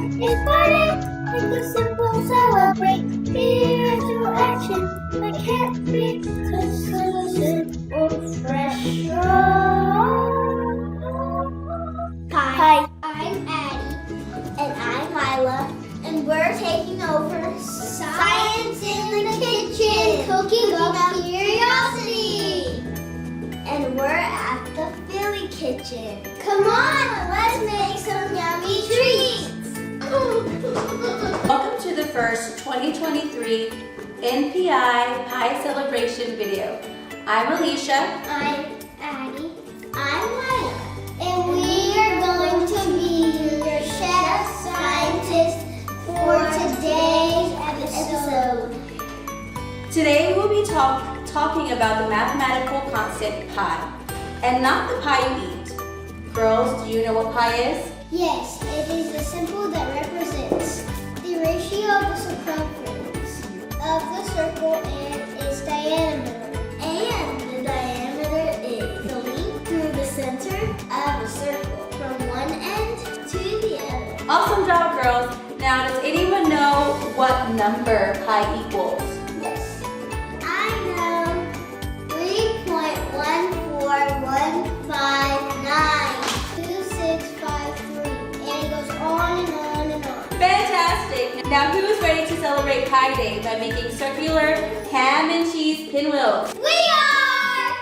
It's party, make a simple celebrate. Spiritual action, I can't be so simple, fresh. Hi, I'm Addie. And I'm Lyla. And we're taking over Science in the Kitchen, cooking up curiosity. And we're at the Philly kitchen. Come on, let's make some yummy treats. Welcome to the first 2023 NPI Pie Celebration video. I'm Alicia. I'm Addie. I'm Lyla. And we are going to be your chef scientists for today's episode. Today we'll be talking about the mathematical constant pi, and not the pie you eat. Girls, do you know what pi is? Yes, it is the symbol that represents the ratio of the circumference of the circle and its diameter. And the diameter is the length through the center of a circle from one end to the other. Awesome job, girls. Now, does anyone know what number pi equals? Yes. I know 3.141592653. And it goes on and on and on. Fantastic! Now, who is ready to celebrate Pi Day by making circular ham and cheese pinwheels? We are!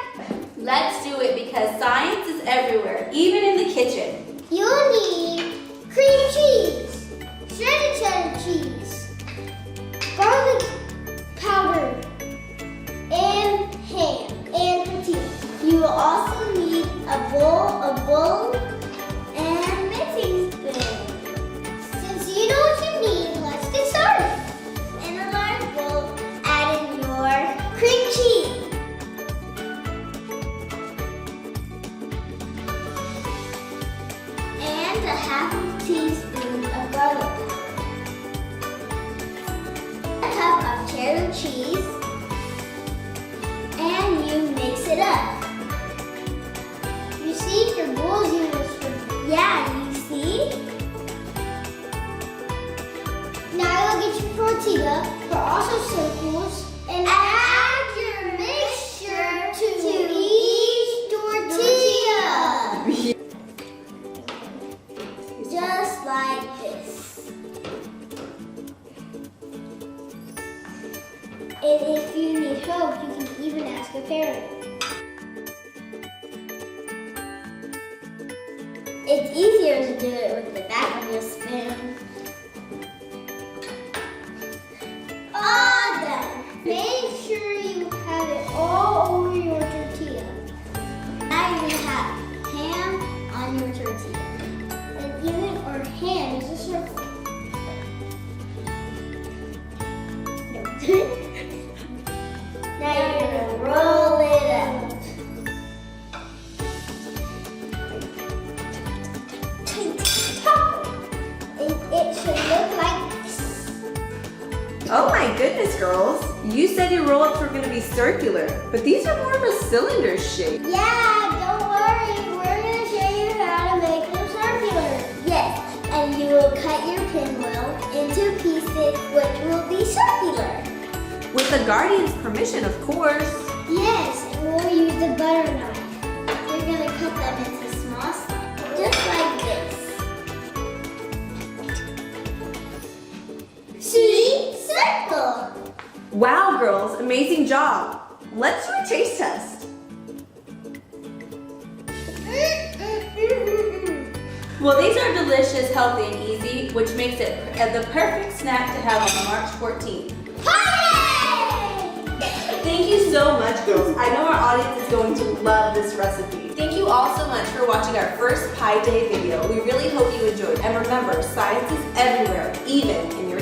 Let's do it because science is everywhere, even in the kitchen. You'll need cream cheese, shredded cheddar cheese, garlic powder, and ham and potatoes. You will also need a bowl, and mixing spoon. Since you know what you need, let's get started. In a large bowl, add in your cream cheese. And a half teaspoon of garlic powder. A cup of cheddar cheese. And you mix it up. You see your bowls yeah, you see? Now you'll get your tortilla for also circles and add your mixture to each tortilla. Just like this. And if you need help, you can even ask a parent. It's easier to do it with the back of your spoon. All done. Make sure you have it all over your tortilla. Now you have ham on your tortilla. An even or ham is a circle. Now you're gonna roll it up. And it should look like this. Oh my goodness, girls. You said your roll-ups were going to be circular, but these are more of a cylinder shape. Yeah, don't worry. We're gonna show you how to make them circular. Yes, and you will cut your pinwheel into pieces which will be circular. With the guardian's permission, of course. Yes, and we'll use the butter knife. We're gonna cut them into small slices, just like this. See? Circle! Wow, girls, amazing job. Let's do a taste test. Well, these are delicious, healthy, and easy, which makes it the perfect snack to have on March 14th. Thank you so much, girls. I know our audience is going to love this recipe. Thank you all so much for watching our first Pi Day video. We really hope you enjoyed. And remember, science is everywhere, even in your